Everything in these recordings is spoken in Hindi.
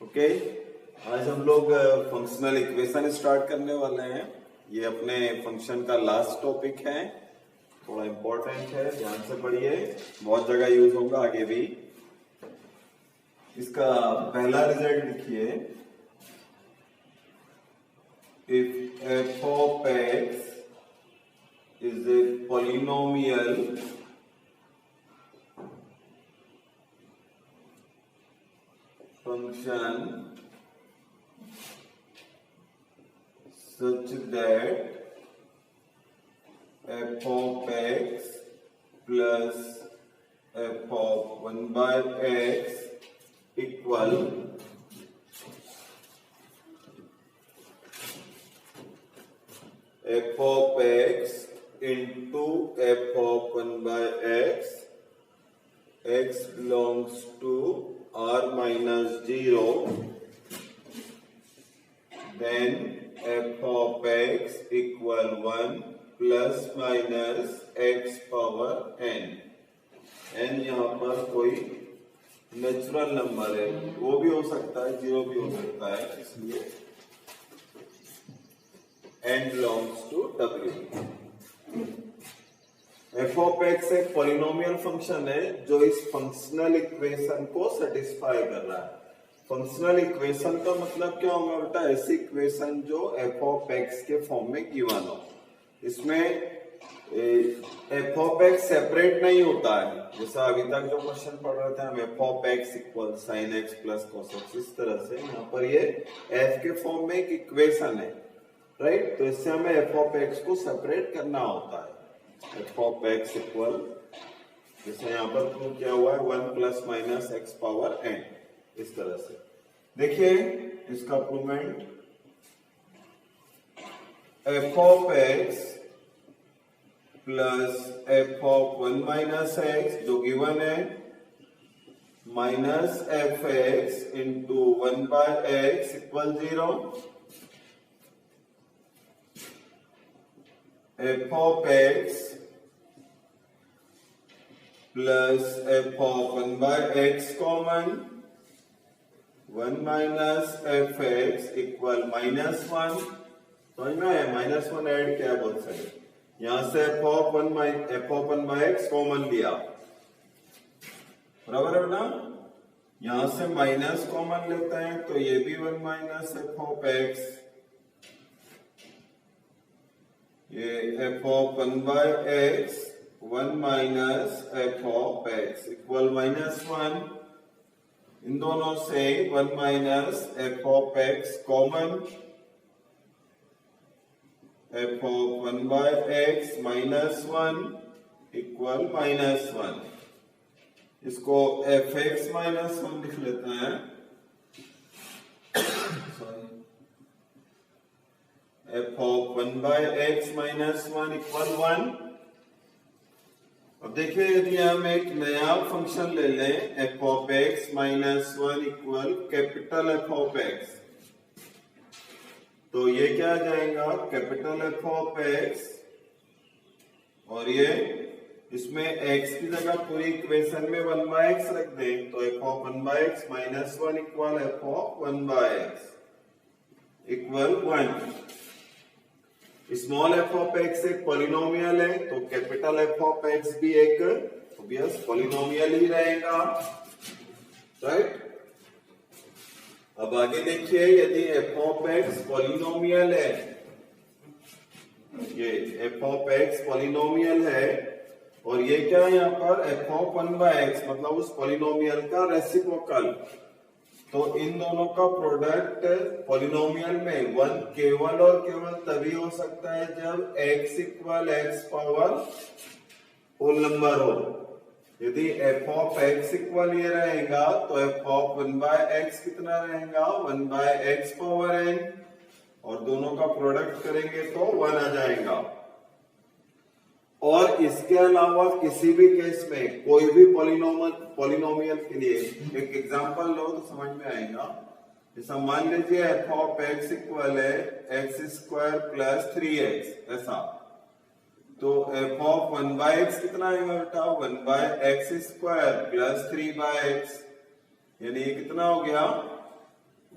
ओके, आज हम लोग फंक्शनल इक्वेशन स्टार्ट करने वाले हैं। ये अपने फंक्शन का लास्ट टॉपिक है, थोड़ा इंपॉर्टेंट है, ध्यान से पढ़िए, बहुत जगह यूज होगा आगे भी। इसका पहला रिजल्ट लिखिए, if F of x is a polynomial function such that f of x plus f of 1 by x equal f of x into f of 1 by x, x belongs to r minus 0, then f of x equal 1 plus minus x power n। n यहाँ पर कोई नेचुरल नंबर है, वो भी हो सकता है, जीरो भी हो सकता है, इसलिए n belongs to w। f of x एक पॉलिनोमियल फंक्शन है जो इस फंक्शनल इक्वेशन को सेटिस्फाई कर रहा है। फंक्शनल इक्वेशन का मतलब क्या होगा बेटा? ऐसी इक्वेशन जो f of x के फॉर्म में गिवन हो। इसमें f of x सेपरेट नहीं होता है, जैसा अभी तक जो क्वेश्चन पढ़ रहे थे हम, f of x equal sin x plus cos x, इस तरह से यहाँ पर ये f के फॉर्म में एक इक्वेशन है, राइट? तो इससे हमें f of x को सेपरेट करना होता है। f of x इक्वल, जैसे यहाँ पर प्रूव किया हुआ है, 1 plus minus x power n, इस तरह से। देखिए इसका provement, f of x plus f of 1 minus x जो गिवन है, minus F x into 1 by x equal 0, f of x plus f of 1 by x common, 1 minus F x equal minus 1। समझ में आया? माइनस 1 ऐड किया बोथ साइड, यहां से f of 1 by x common लिया, बराबर है ना? यहां से माइनस कॉमन लेते हैं तो ये भी 1 माइनस एफ ऑफ एक्स, ये f of 1 by x 1 minus F of x equal minus 1। इन दोनों से 1 minus F of x common, f of 1 by x minus 1 equal minus 1। इसको एफ एक्स माइनस 1 लिख लेते हैं, f of 1 by x minus 1 equal 1। अब देखिए यदि हम एक नया फंक्शन ले लें, f of x minus 1 equal capital F of x, तो ये क्या आ जाएगा? कैपिटल F of x, और ये इसमें x की जगह पूरी इक्वेशन में 1 by x रख दें, तो f of 1 by x minus 1 equal f of 1 by x equal 1। Small f of x एक पॉलिनोमियल है, तो कैपिटल F of x भी एक ऑब्वियस पॉलिनोमियल ही रहेगा, राइट? अब आगे देखिए, यदि f of x पॉलिनोमियल है, ये f of x पॉलिनोमियल है, और ये क्या है यहाँ पर? f of 1 by x मतलब उस पॉलिनोमियल का रेसिप्रोकल, तो इन दोनों का प्रोडक्ट पॉलिनोमियल में 1 केवल और केवल तभी हो सकता है जब x equal x power whole number हो। यदि f of x इक्वल ये रहेगा तो f of 1 by x कितना रहेगा? 1 by x पावर n, और दोनों का प्रोडक्ट करेंगे तो 1 आ जाएगा। और इसके अलावा किसी भी केस में कोई भी पॉलिनोमियल के लिए एक एग्जांपल लो तो समझ में आएगा। जैसा मान लीजिए f of x इक्वल है x स्क्वायर प्लस 3x, ऐसा, तो f of 1 by x कितना आएगा बेटा? 1 by x square plus 3 by x, यानी ये कितना हो गया?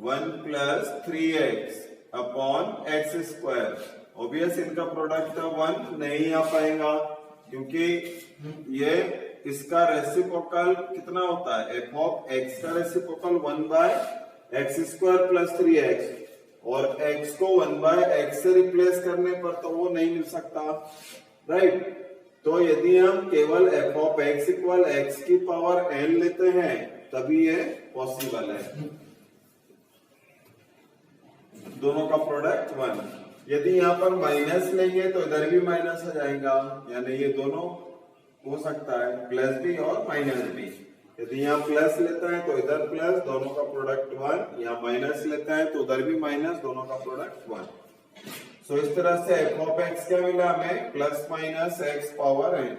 1 plus 3x upon x square. Obvious इनका प्रोडक्ट 1 नहीं आ पाएगा क्योंकि ये इसका रेसिप्रोकल कितना होता है, एफ ऑफ एक्स का reciprocal 1 by x square plus 3x, और x को 1 बाय एक्स से रिप्लेस करने पर तो वो नहीं मिल सकता, राइट। तो यदि हम केवल F of x equal x की पावर n लेते हैं तभी ये पॉसिबल है, दोनों का प्रोडक्ट 1। यदि यहाँ पर माइनस लेंगे तो इधर भी माइनस आ जाएगा, यानी ये दोनों हो सकता है, प्लस भी और माइनस भी। यदि यहाँ प्लस लेता है तो इधर प्लस, दोनों का प्रोडक्ट 1, यहाँ माइनस लेता है तो उधर भी माइनस, दोनों का प्रोडक्ट 1। सो इस तरह से एफ ऑफ एक्स क्या मिला हमें, plus minus x power n।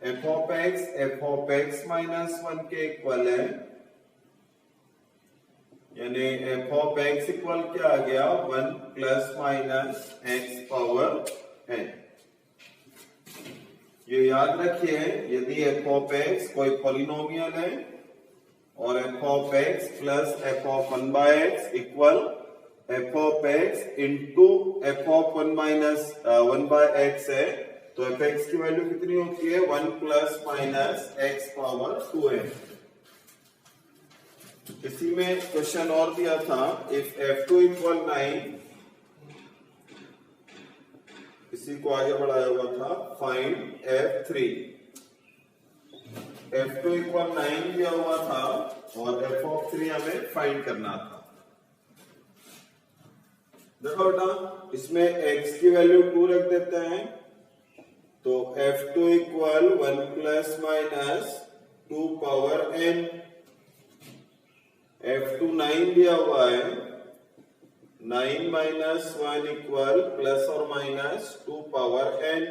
F of x minus 1 के इक्वल है, यानी एफ ऑफ एक्स इक्वल क्या आ गया, 1 plus minus x power n। ये याद रखिए, यदि एफ ऑफ एक्स कोई पॉलिनोमियल है और F of x plus F of 1 by x equal F of x into F of 1 minus 1 by x है, तो एफ एक्स की वैल्यू कितनी होती है, 1 plus minus x power 2n। इसी में क्वेश्चन और दिया था, इफ f2 इक्वल 9, इसी को आगे बढ़ाया हुआ था, फाइंड f3। f2 इक्वल 9 दिया हुआ था और f ऑफ 3 हमें फाइंड करना था। देखो बेटा, इसमें x की वैल्यू 2 रख देते हैं, तो f2 equal 1 plus minus 2 power n। f2 9 दिया हुआ है, 9 माइनस 1 इक्वल प्लस और minus 2 power n।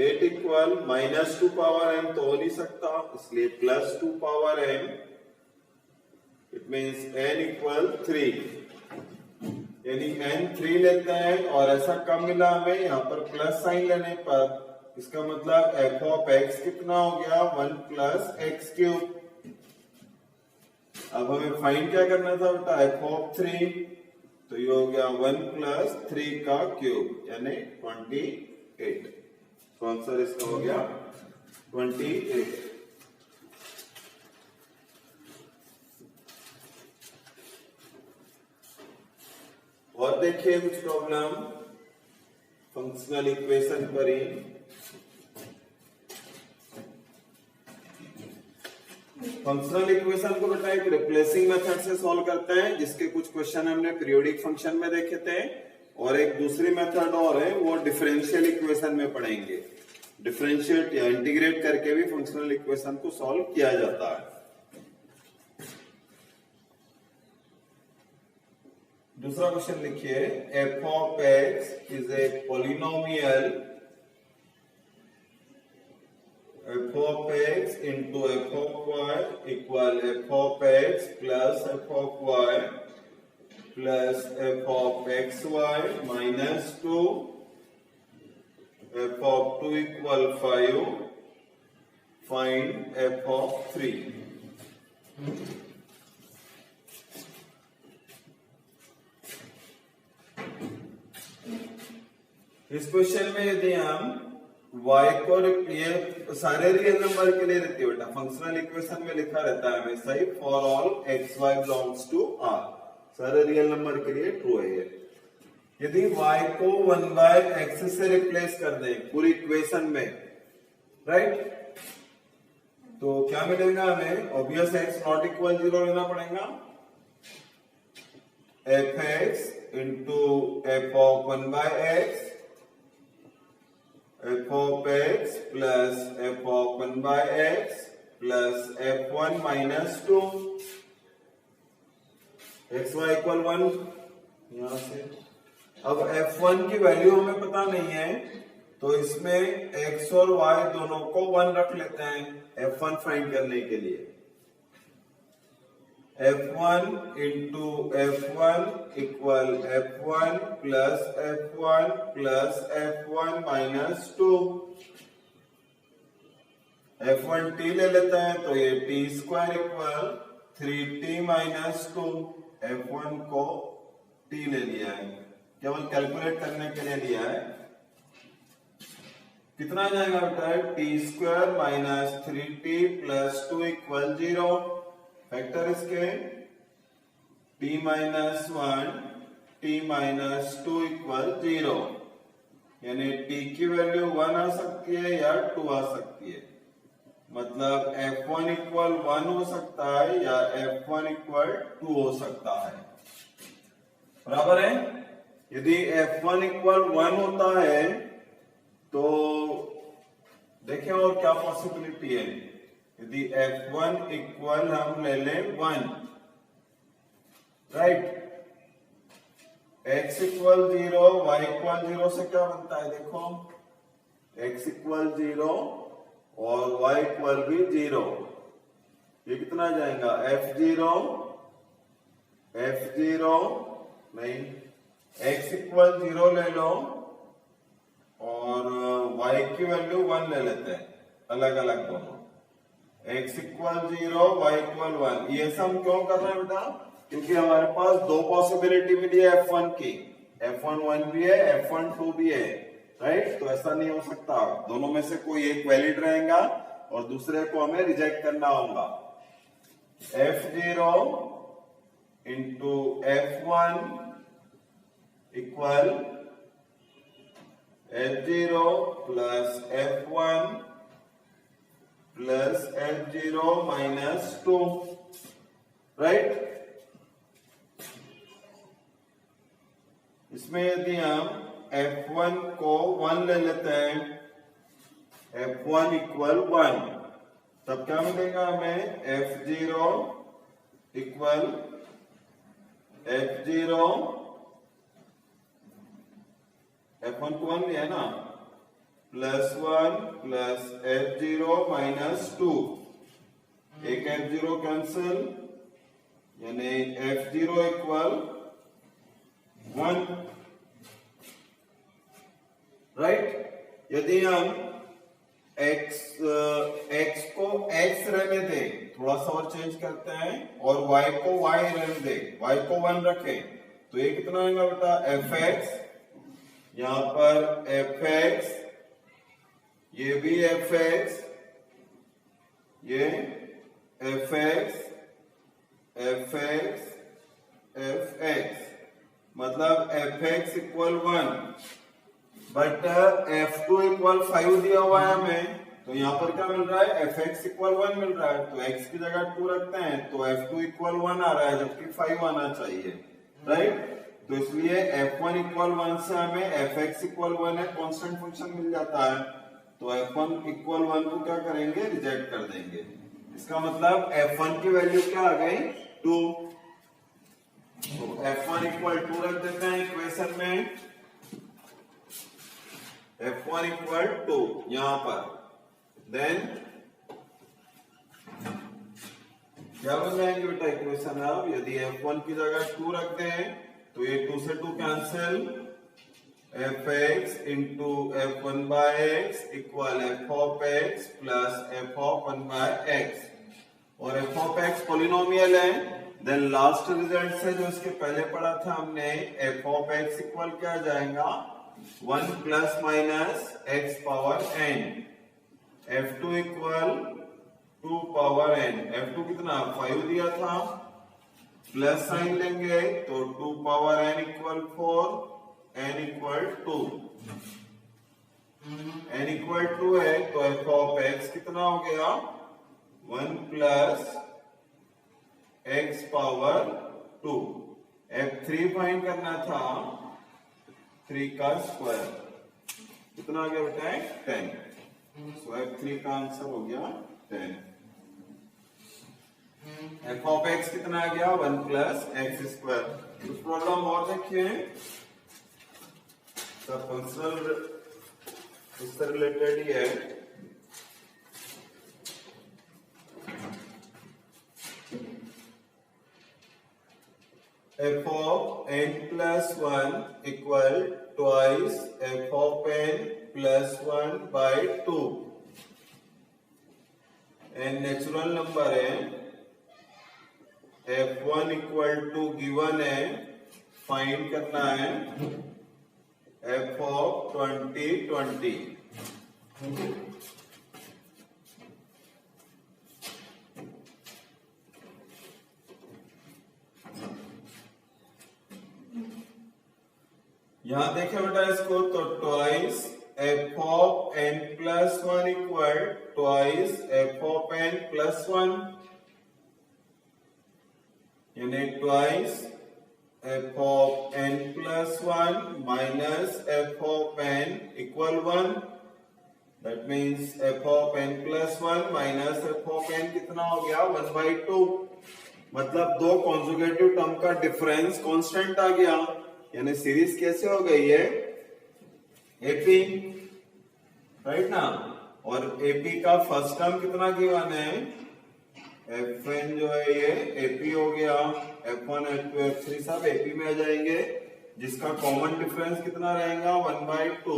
8 equal minus 2 power n तो हो नहीं सकता, इसलिए plus 2 power n। It means n equal 3, यानी n 3 लेते हैं और ऐसा कम मिला हमें, यहाँ पर प्लस साइन लेने पर इसका मतलब f ऑफ x कितना हो गया, 1 प्लस एक्स क्यूब। अब हमें फाइंड क्या करना था बेटा, एफ ऑफ 3, तो ये हो गया 1 प्लस 3 का क्यूब, यानी 28। तो आंसर इसका हो गया 28। और देखिए कुछ प्रॉब्लम फंक्शनल इक्वेशन पर ही। फंक्शनल इक्वेशन को बेटा एक रिप्लेसिंग मेथड से सॉल्व करते हैं, जिसके कुछ क्वेश्चन हमने पीरियोडिक फंक्शन में देखे थे, और एक दूसरी मेथड और है वो डिफरेंशियल इक्वेशन में पढ़ेंगे। डिफरेंशिएट या इंटीग्रेट करके भी फंक्शनल इक्वेशन को सॉल्व किया जाता है। दूसरा क्वेश्चन लिखिए, F of x is a polynomial, F of x into F of y equal F of x plus F of y plus F of x y minus 2, F of 2 equal 5, find F of 3। इस क्वेश्चन में यदि हम y को, ये सारे रियल नंबर के लिए रहती है बेटा, फंक्शनल इक्वेशन में लिखा रहता है हमेशा ही for all x y belongs to r, सारे रियल नंबर के लिए ट्रू है ये। यदि y को 1 बाय एक्स से रिप्लेस कर दें पूरी इक्वेशन में, राइट, तो क्या मिलेगा हमें, ऑब्वियस x नॉट इक्वल 0 लेना पड़ेगा, F x into F of 1 by x, F of x plus F of 1 by x plus f1 minus 2, x y equal 1 यहां से। अब f1 की वैल्यू हमें पता नहीं है, तो इसमें x और y दोनों को 1 रख लेते हैं f1 फाइंड करने के लिए। f1 into f1 equal f1 plus f1 plus f1 minus 2, f1 t ले लेते हैं तो ये t square equal 3t minus 2, f1 को t ले लिया है, केवल कैलकुलेट करने के लिए लिया है। कितना आ जाएगा बेटा? T square minus 3t plus 2 equal 0। Factor इसके t minus 1 t minus 2 equal 0, यानी t की वैल्यू 1 आ सकती है या 2 आ सकती है। मतलब f1 इक्वल 1 हो सकता है या f1 इक्वल 2 हो सकता है। बराबर है? यदि f1 इक्वल 1 होता है तो देखें और क्या पॉसिबिलिटी है। यदि f1 इक्वल हम ले लें 1, right, x equal 0 y equal 0 से क्या बनता है? देखो x इक्वल 0 और y इक्वल भी 0, ये कितना जाएगा? f0 नहीं, x इक्वल 0 ले लो और y की वैल्यू 1 ले लेते हैं, अलग अलग दोनों। x इक्वल 0 y इक्वल 1, ये सम क्यों कर रहे हैं बेटा? क्योंकि हमारे पास दो पॉसिबिलिटी मिली है f1 की, f1 1 भी है, f1 2 भी है, राइट। तो ऐसा नहीं हो सकता, दोनों में से कोई एक वैलिड रहेगा और दूसरे को हमें रिजेक्ट करना होगा। f0 into f1 equal f0 plus f1 plus f0 minus 2, right. इसमें यदि हम f1 को 1 ले लेते हैं, f1 इक्वल 1, तब क्या मिलेगा हमें? f0 इक्वल f0, f1 को 1 लिया ना, प्लस 1 प्लस f0 माइनस 2, एक f0 कैंसिल, यानी f0 इक्वल 1, राइट। यदि हम x को x रहने दें, थोड़ा सा और चेंज करते हैं, और y को y रहने दें, y को 1 रखें, तो ये कितना आएगा बेटा? fx, यहां पर fx, ये भी fx, ये fx, fx, fx, मतलब fx equal 1, but f2 equal 5 दिया हुआ है हमें, तो यहाँ पर क्या मिल रहा है? fx इक्वल 1 मिल रहा है, तो x की जगह 2 रखते हैं, तो f2 इक्वल 1 आ रहा है, जबकि 5 आना चाहिए, राइट। तो इसलिए f1 इक्वल 1 से हमें fx इक्वल 1 है, कांस्टेंट फंक्शन मिल जाता है, तो f1 इक्वल 1 को क्या करेंगे? रिजेक्ट कर देंगे। इसका मतलब f1 की वैल्यू क्या आ गई? 2। तो f1 इक्वल 2 रख देते हैं इक्वेशन में, f1 इक्वल 2 यहां पर, देन क्या बन जाएंगे बेटा इक्वेशन? अब यदि f1 की जगह 2 रख दें तो ये 2 से 2 cancel, fx into f1 by x equal f of x plus f of 1 by x, और f ऑफ x पॉलिनोमियल है। देन लास्ट रिजल्ट से जो इसके पहले पढ़ा था हमने, f ऑफ x इक्वल क्या जाएगा? 1 plus minus x power n, f2 equal 2 power n, f2 कितना? 5 दिया था, प्लस साइन लेंगे तो 2 power n equal 4, n equal 2, n equal 2 है, तो f ऑफ x कितना हो गया? 1 plus x power 2, f3 find करना था, 3 का स्क्वायर, कितना आ गया बेटा? 10। सो f3 का आंसर हो गया 10। f ऑफ x कितना आ गया? 1 प्लस एक्स स्क्वायर। कुछ प्रॉब्लम और देखिए, सब फंक्शनल इससे रिलेटेड ही है। f of n plus 1 equal twice f of n plus 1 by 2, n natural number है, F1 इक्वल टू गिवन है, फाइंड करना है f ऑफ 2020। यहां देखें बेटा इसको, तो twice f of n plus one equal twice f of n plus one, यानी twice f of n plus one minus f of n equal one. That means f of n plus one minus f of n कितना हो गया 1/2। मतलब दो कॉन्जुगेटिव टर्म का डिफरेंस कांस्टेंट आ गया, यानी सीरीज कैसे हो गई है एपी, राइट ना। और एपी का फर्स्ट टर्म कितना गिवन है, Fn जो है ये एपी हो गया, F1 F2 F3 सब एपी में आ जाएंगे, जिसका कॉमन डिफरेंस कितना रहेगा 1/2।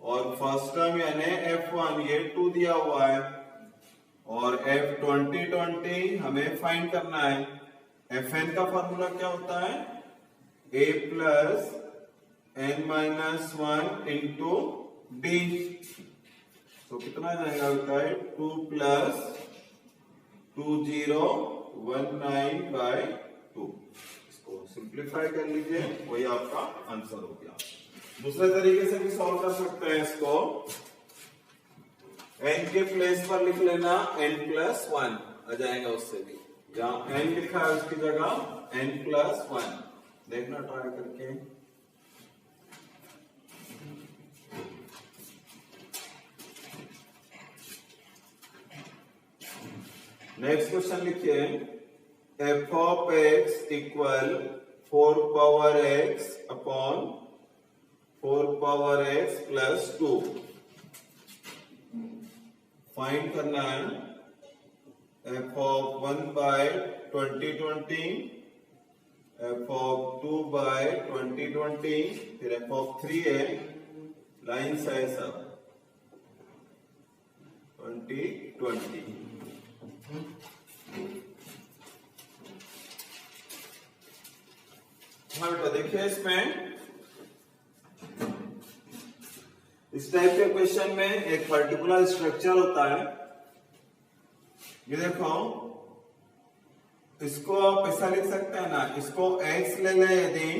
और फर्स्ट टर्म यानी F1 ये 2 दिया हुआ है, और F2020 हमें फाइंड करना है। Fn का फॉर्मूला क्या होता है, a plus n minus one into D. तो कितना जाएगा होता है 2 प्लस 2019/2। इसको सिंप्लीफाई कर लीजिए, वही आपका आंसर हो गया। दूसरे तरीके से भी सॉल्व कर सकते हैं इसको, n के प्लेस पर लिख लेना n प्लस वन आ जाएगा, उससे भी जहां n लिखा है उसकी जगह n प्लस वन, देखना ट्राई करके। नेक्स्ट क्वेश्चन लिखिए, f of x equal 4 power x upon 4 power x plus 2। Find करना है f ऑफ 1/2020, f ऑफ 2/2020, फिर f ऑफ 3 है, लाइन है सब 2020। हाँ बेटा देखिए, इसमें इस टाइप के क्वेश्चन में एक पर्टिकुलर स्ट्रक्चर होता है। ये देखो, इसको आप ऐसा लिख सकते हैं ना, इसको x ले लें यदि,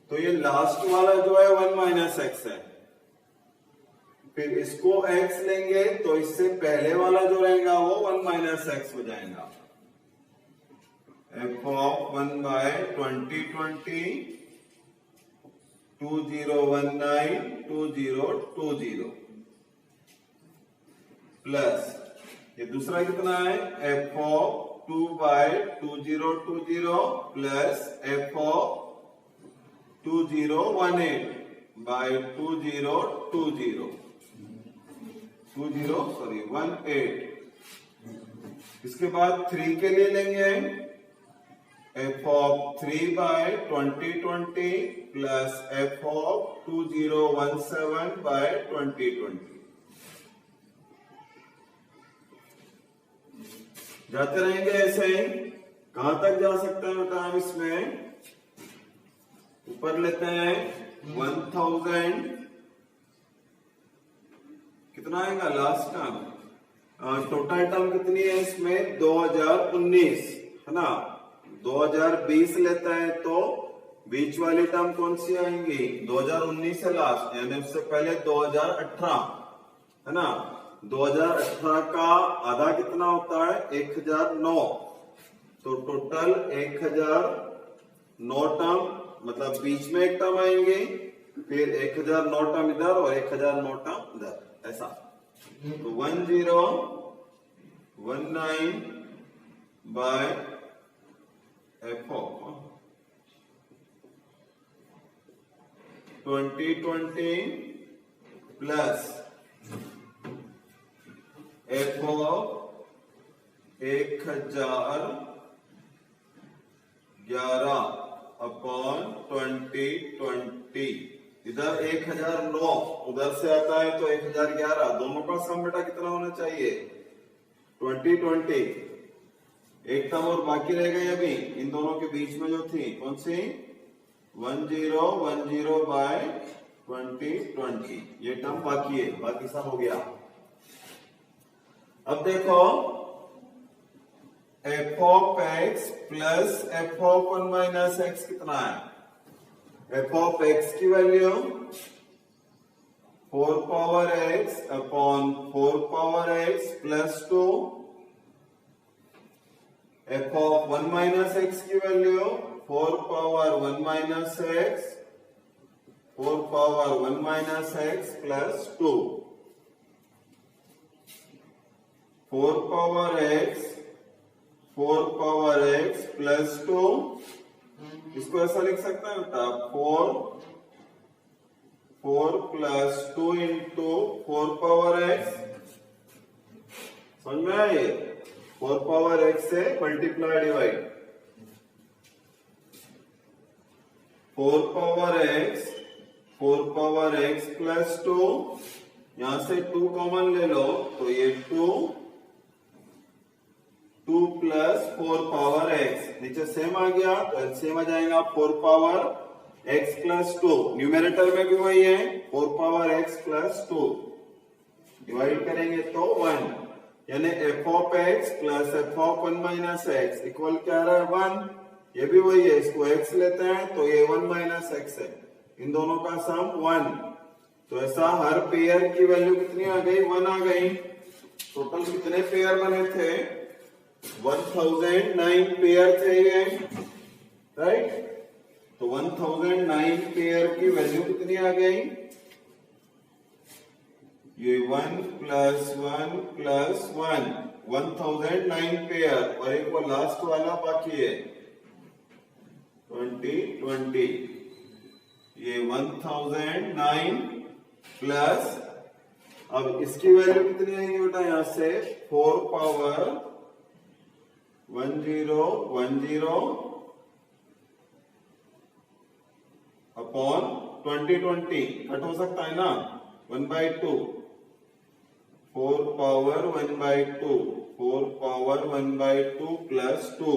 तो ये लास्ट वाला जो है 1 माइनस एक्स है। फिर इसको x लेंगे तो इससे पहले वाला जो रहेगा वो 1 माइनस एक्स हो जाएगा। f ऑफ 1/2020 2019 2020 प्लस ये दूसरा कितना है f of 2/2020 plus f of 2018 by 18। इसके बाद 3 के लिए लेंगे f of 3/2020 plus f of 2017 by 2020। जाते रहेंगे ऐसे, कहां तक जा सकते हैं बेटा हम इसमें, ऊपर लेते हैं 1000, कितना आएगा लास्ट टर्म, टोटल टर्म कितनी है इसमें 2019 है ना। 2020 लेता है तो बीच वाली टर्म कौन सी आएंगी 2019 से लास्ट, यानी उससे पहले 2018 है ना। 2018 का आधा कितना होता है 1009, तो टोटल 1009 टर्म, मतलब बीच में एक टर्म आएंगे, फिर 1009 टर्म इधर और 1009 टर्म इधर, ऐसा। तो 1019 by f of 2020 plus f of 1011 upon 2020। इधर 1009, उधर से आता है तो 1011, दोनों का सम बेटा कितना होना चाहिए 2020। एक टर्म और बाकी रह गई अभी इन दोनों के बीच में जो थी, कौन सी? 1010 बाय 2020, ये टर्म बाकी है, बाकी सब हो गया। अब देखो f of x plus F of 1 minus x कितना है? एफ ऑफ एक्स की value 4 power x upon 4 power x plus 2, F of 1 minus x की value 4 power 1 minus x, 4 power 1 minus x plus 2, 4 power x, 4 power x plus 2, इसको ऐसा लिख सकता है बेटा 4 प्लस 2 इंटू 4 पावर एक्स, समझ में आए? 4 पावर एक्स से multiply divide, 4 power x, 4 power x plus 2, यहां से 2 कॉमन ले लो तो ये 2 प्लस 4 पावर एक्स, नीचे सेम आ गया तो एलसीएम आ जाएगा 4 पावर एक्स प्लस 2, न्यूमेरेटर में भी वही है 4 पावर एक्स प्लस 2, डिवाइड करेंगे तो 1, यानी F of x plus F of 1 minus x equal क्या रहा है 1, ये भी वही है, इसको एक्स लेते हैं तो ये 1 माइनस एक्स है, इन दोनों का सम 1, तो ऐसा हर पेयर की वैल्यू कितनी आ गई? 1 आ गई। टोटल कितने पेयर बने थे? 1009 पेयर थे ये, राइट? तो 1009 पेयर की वैल्यू कितनी आ गई? ये 1 प्लस 1 प्लस 1, 1009 पेयर, और एक वो लास्ट वाला बाकी है 2020, ये 1009 प्लस, अब इसकी वैल्यू कितनी आएगी बेटा? यहां से 4 पावर 1010 अपॉन 2020, कट हो सकता है ना, 1/2, 4 पावर 1/2, 4 पावर 1/2 प्लस 2,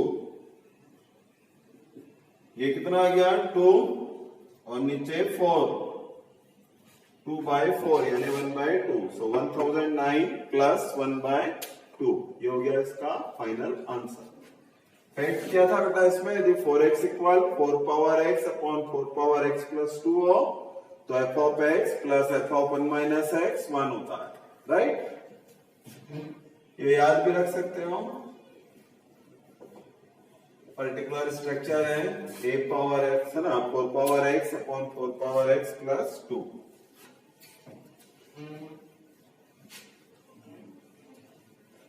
ये कितना आ गया 2, और नीचे 4, 2/4 यानी 1/2, सो 1009 प्लस 1/2, ये हो गया इसका फाइनल आंसर। फैक्ट क्या था बेटा इसमें? यदि 4x equal 4 power x upon 4 power x plus 2 हो तो F of x plus F of 1 minus x 1 होता है, राइट? ये याद भी रख सकते हो, पर्टिकुलर स्ट्रक्चर है a पावर x है ना, 4 power x upon 4 power x plus 2,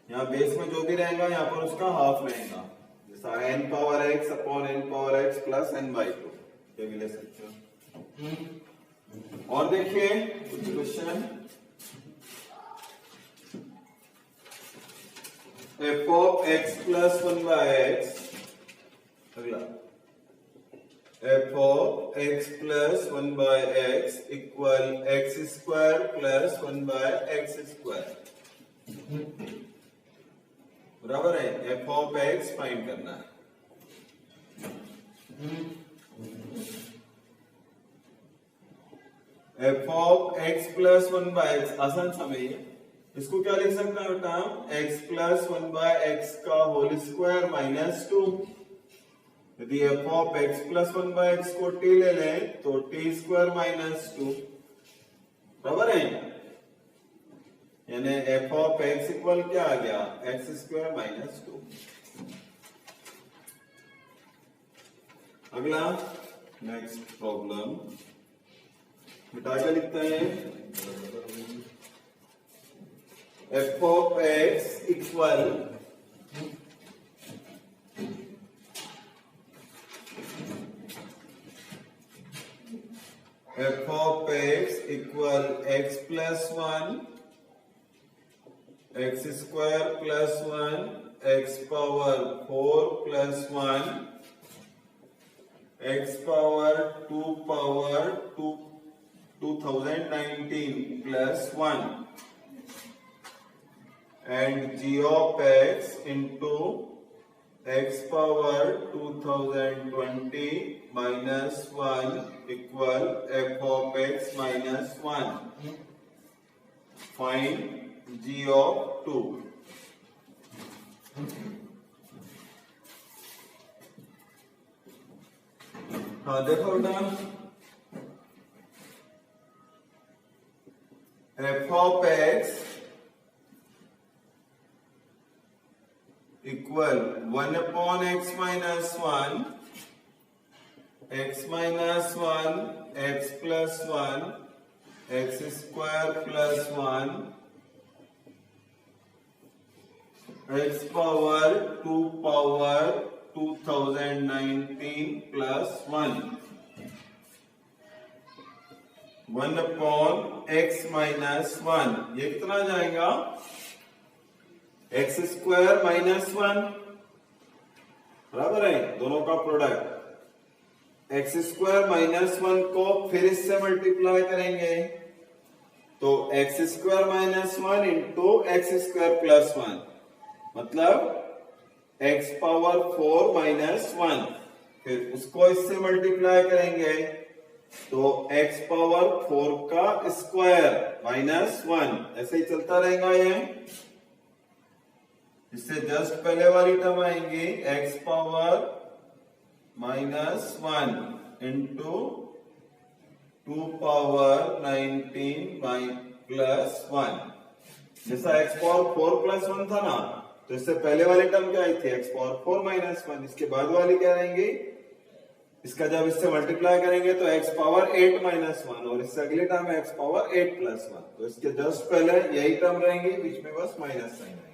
यहाँ बेस में जो भी रहेगा यहाँ पर उसका हाफ रहेगा, जैसा n power x upon n power x plus n/2, ये भी ले सकते हो। और देखिए कुछ question, F of x plus 1/x, अगला F of x plus 1/x equal x square plus 1/x², बराबर है, एफ ऑफ एक्स फाइंड करना है। F of x plus 1/x आसान समय है, इसको क्या लिख सकता है बेटा? x प्लस 1/x का होल स्क्वायर माइनस 2, यदि F of x plus 1/x को t ले लें तो t स्क्वायर माइनस 2, बराबर है, यानी एफ ऑफ एक्स इक्वल क्या आ गया? X square minus 2। अगला नेक्स्ट प्रॉब्लम, मिटा के लिखते हैं, F of x equal F of x equal x plus 1 x square plus 1 x power 4 plus 1 x power 2 power 2 2019 plus 1 and g of x into x power 2020 minus 1 equal f of x minus 1. Find g of 2. हाँ देखो बेटा, f of x equal 1 upon x minus 1, x minus 1, x plus 1, x square plus 1, x power 2 power 2019 plus 1. 1 upon x minus 1, ये कितना जाएगा? एक्स स्क्वायर माइनस 1, बराबर है दोनों का प्रोडक्ट। एक्स स्क्वायर माइनस 1 को फिर इससे मल्टीप्लाई करेंगे तो x square minus 1 into x square plus 1, मतलब एक्स पावर 4 माइनस 1। फिर उसको इससे मल्टीप्लाई करेंगे तो एक्स पावर 4 का स्क्वायर माइनस 1, ऐसे ही चलता रहेगा ये। इससे जस्ट पहले वाली टर्म आएंगी x power minus 1 into 2 power 19 plus 1। जैसा एक्स पावर 4 प्लस 1 था ना, तो इससे पहले वाली टर्म क्या आई थी? X power 4 minus 1। इसके बाद वाली क्या रहेंगी? इसका जब इससे मल्टीप्लाई करेंगे तो एक्स पावर 8 माइनस 1, और इससे अगली टर्म एक्स पावर 8 प्लस 1। तो इसके जस्ट पहले यही टर्म रहेंगी, बीच में बस माइनस साइन आएगा।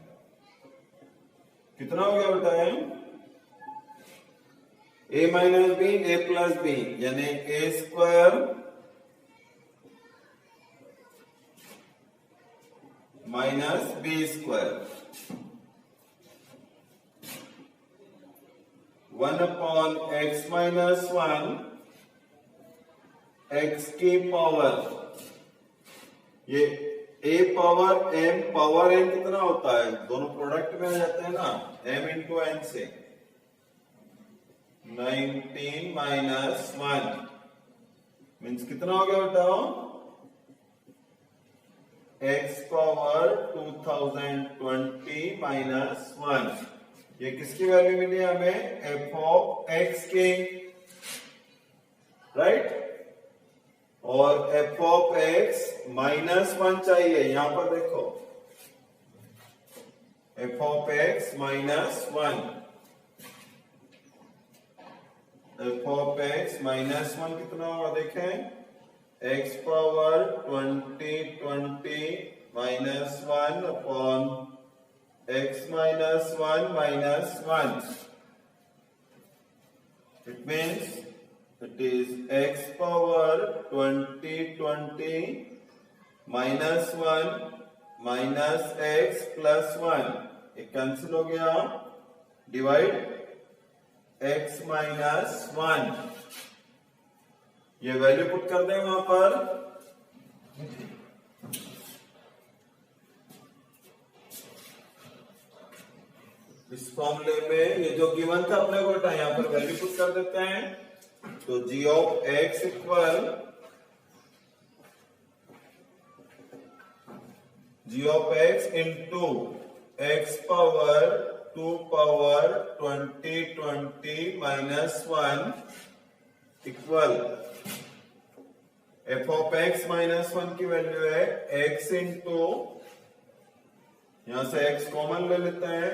कितना हो गया बेटा? a minus b a plus b, यानी a square minus b square 1 upon x minus 1 x की पावर, ये a power m power n कितना होता है? दोनों प्रोडक्ट में आ जाते हैं ना, m इंटू n से 19 माइनस 1 मीन्स कितना हो गया बताओ? x power 2020 minus 1। ये किसकी वैल्यू मिली हमें? f ऑफ x की, राइट। और f ऑफ x माइनस 1 चाहिए, यहां पर देखो f of x minus 1, f of x minus 1 कितना होगा देखें? x power 20 minus 1 upon x minus 1 minus 1। It means it is x power 20 minus 1 minus x plus 1, ये कैंसिल हो गया, डिवाइड x माइनस 1। ये वैल्यू पुट कर दें वहां पर, इस फॉर्मूले में ये जो गिवन था अपने को बेटा, यहां पर वैल्यू पुट कर देते हैं। तो g of x equal g of x into x power 2 power 20 minus 1 equal f of x minus 1 की वैल्यू है x इंटू, यहां से x कॉमन ले लेते हैं,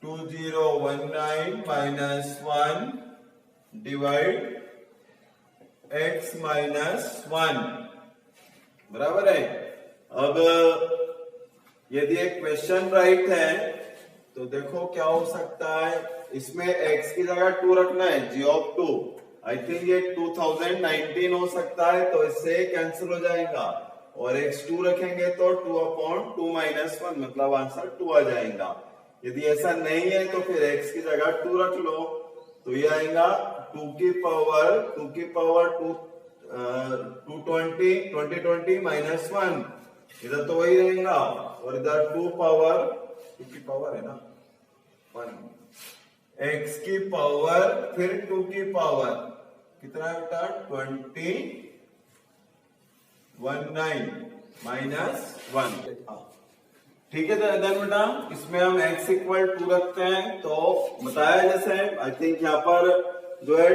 2019 माइनस 1 डिवाइड x माइनस 1, बराबर है। अब यदि एक क्वेश्चन राइट है तो देखो क्या हो सकता है, इसमें x की जगह 2 रखना है, g ऑफ 2। आई थिंक ये 2019 हो सकता है, तो इससे कैंसिल हो जाएगा, और x 2 रखेंगे तो 2 अपॉन 2 माइनस 1, मतलब आंसर 2 आ जाएगा। यदि ऐसा नहीं है तो फिर x की जगह 2 रख लो, तो ये आएगा 2 की पावर 20 माइनस 1, इधर तो वही रहेगा, और इधर 2 पावर 2 की पावर है ना 1, x की पावर फिर 2 की पावर कितना है बेटा 19 माइनस 1। ठीक है देन बेटा इसमें हम x इक्वल 2 रखते हैं तो बताया जैसे आई थिंक यहाँ पर जो है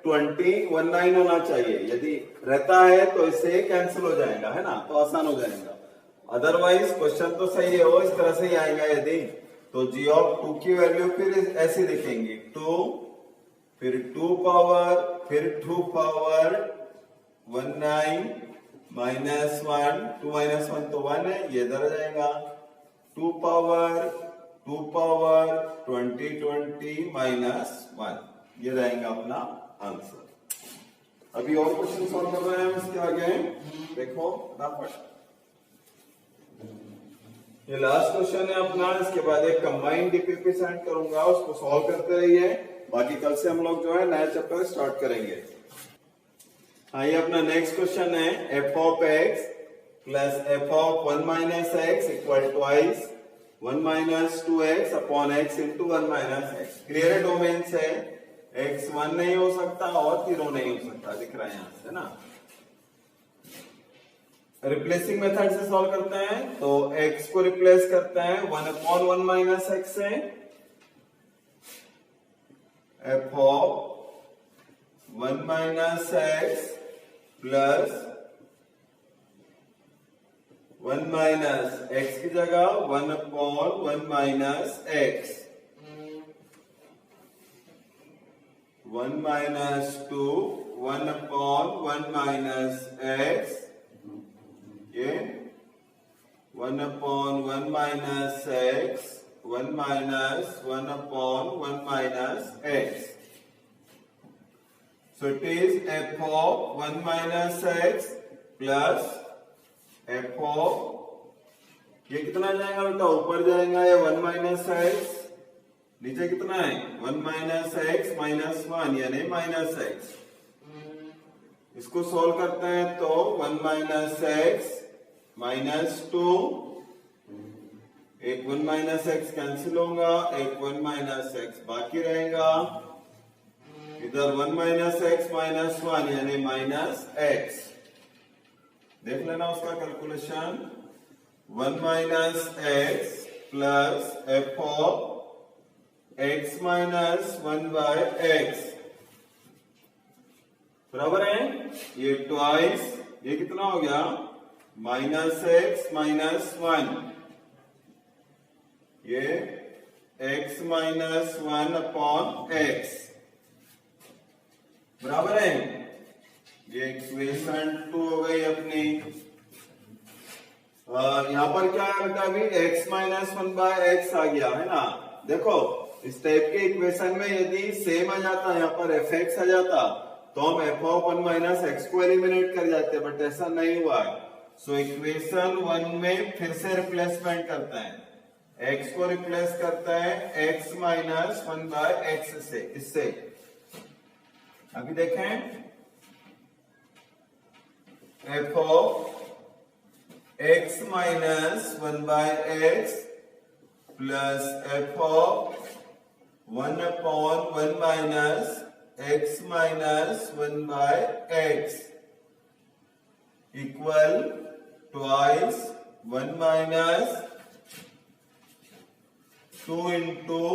19 होना चाहिए, यदि रहता है तो इससे कैंसिल हो जाएगा है ना, तो आसान हो जाएगा। अदरवाइज क्वेश्चन तो सही है वो इस तरह से ही आएगा, यदि तो g ऑफ 2 की वैल्यू फिर ऐसी लिखेंगे 2 फिर 2 पावर फिर 2 पावर 19 माइनस 1 2 माइनस 1 तो 1 है, ये इधर आ जाएगा 2 पावर 20 माइनस 1, ये रहेगा अपना आंसर। अभी और क्वेश्चन सॉल्व कर रहे हैं इसके आगे, देखो फटाफट। ये लास्ट क्वेश्चन है अपना, इसके बाद एक कंबाइंड डीपीपी सेंड करूंगा, उसको सॉल्व करते रहिए। बाकी कल से हम लोग जो है नया चैप्टर स्टार्ट करेंगे। आइए अपना नेक्स्ट क्वेश्चन है F of x plus F of 1 minus x equal twice 1 minus 2x upon x into 1 minus x. Clear domain से x 1 नहीं हो सकता और 0 नहीं हो सकता, दिख रहा है यहां से ना। रिप्लेसिंग मेथड से सॉल्व करते हैं तो x को रिप्लेस करते हैं 1 अपॉन 1 माइनस एक्स से, F of 1 minus x plus 1 minus x की जगह 1 upon 1 minus x, 1 minus 2 1 upon 1 minus x, ये 1 upon 1 minus x 1 minus 1 upon 1 minus x. So it is f of 1 minus x plus f of, ये कितना जाएगा बेटा ऊपर जाएगा ये 1 माइनस एक्स, नीचे कितना है 1 माइनस एक्स माइनस 1 यानी माइनस एक्स। इसको सॉल्व करते हैं तो 1 माइनस एक्स माइनस 2, एक 1 माइनस एक्स कैंसिल होगा, एक 1 माइनस एक्स बाकी रहेगा, इधर 1 माइनस एक्स माइनस 1 यानी माइनस एक्स। देख लेना उसका calculation, 1 minus x plus F of x minus 1 by x बराबर है ये ट्वाइस, ये कितना हो गया माइनस एक्स माइनस 1, ये एक्स माइनस 1 अपॉन एक्स बराबर है, ये इक्वेशन 2 हो गई अपनी। यहां पर क्या है बेटा अभी x माइनस 1 बाय एक्स आ गया है ना। देखो इस टाइप के इक्वेशन में यदि सेम आ जाता, यहाँ पर एफ एक्स आ जाता तो हम एफ ऑफ 1 माइनस एक्स को एलिमिनेट कर जाते, बट ऐसा नहीं हुआ है। सो इक्वेशन 1 में फिर से रिप्लेसमेंट करते हैं, x को रिप्लेस करता है x माइनस 1 बाय एक्स से, इससे अभी देखें F of x minus 1 by x plus F of 1 upon 1 minus x minus 1 by x equal twice 1 minus 2 into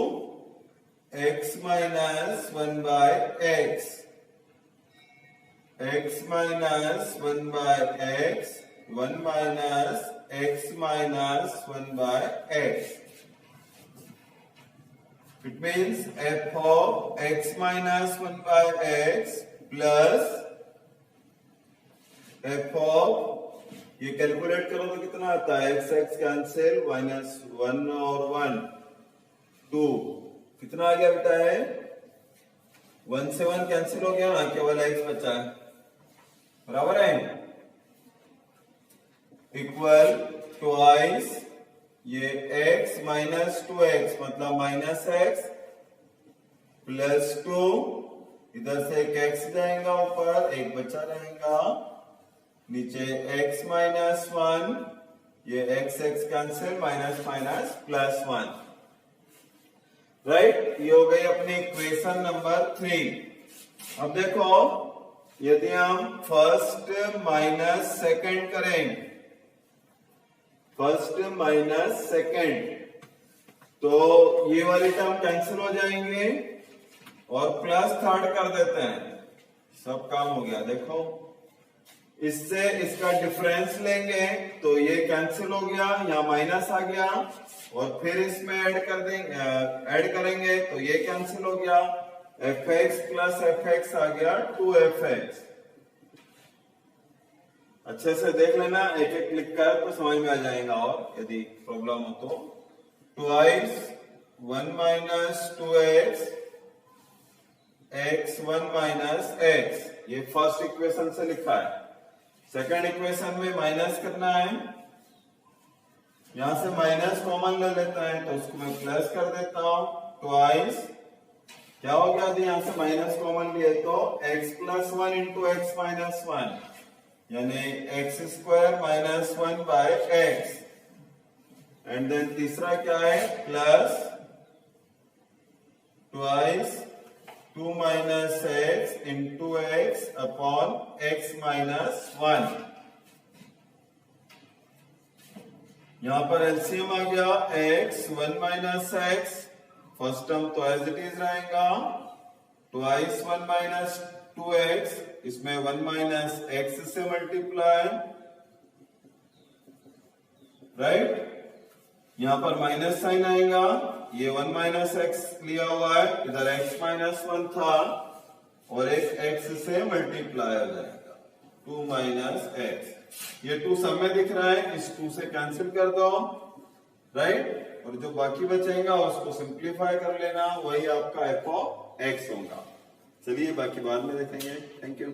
x minus 1 by x, x minus 1 by x 1 minus x minus 1 by x. It means f of x minus 1 by x plus f of, ये कैलकुलेट करो तो कितना आता है x x कैंसिल माइनस 1 और 1 2, कितना आ गया बेटा है 1 से 1 कैंसिल हो गया ना, केवल x बचा है बराबर है, इक्वल ट्वाइस ये x माइनस 2x मतलब माइनस x प्लस 2, इधर से एक x जाएगा ऊपर, एक बचा रहेगा नीचे x माइनस 1, ये x x cancel minus minus plus 1। Right. ये हो गई अपनी इक्वेशन नंबर 3। अब देखो, यदि हम फर्स्ट माइनस सेकंड करें, फर्स्ट माइनस सेकंड, तो ये वाली टर्म कैंसिल हो जाएंगे और प्लस थर्ड कर देते हैं, सब काम हो गया। देखो, इससे इसका डिफरेंस लेंगे तो ये कैंसिल हो गया, यहाँ माइनस आ गया, और फिर इसमें ऐड कर देंगे, ऐड करेंगे तो ये कैंसिल हो गया, fx प्लस fx आ गया 2fx। अच्छे से देख लेना, एक एक क्लिक कर तो समझ में आ जाएगा, और यदि प्रॉब्लम हो तो twice 1 minus 2x x 1 minus x, ये फर्स्ट इक्वेशन से लिखा है। सेकंड इक्वेशन में माइनस करना है, यहां से माइनस कॉमन ले लेता है तो उसको मैं प्लस कर देता हूं, ट्वाइस क्या हो गया, यहां से माइनस कॉमन लिए तो x plus 1 into x minus 1, यानी x square minus 1 by x. And then तीसरा क्या है, plus twice 2 minus x into x upon x minus 1। यहां पर एलसीएम आ गया x 1 minus x, first term तो एज इट इज रहेगा, ट्वाइस 1 माइनस 2x, इसमें 1 माइनस एक्स से मल्टीप्लाई, राइट। यहां पर माइनस साइन आएगा, ये 1 माइनस एक्स लिया हुआ है, इधर x माइनस 1 था, और एक x से मल्टीप्लाई हो जाएगा 2 माइनस एक्स। ये 2 सब में दिख रहा है, इस 2 से कैंसिल कर दो, राइट, और जो बाकी बचेगा उसको सिंप्लीफाई कर लेना, वही आपका f ऑफ x होगा। चलिए बाकी बाद में देखेंगे। Thank you.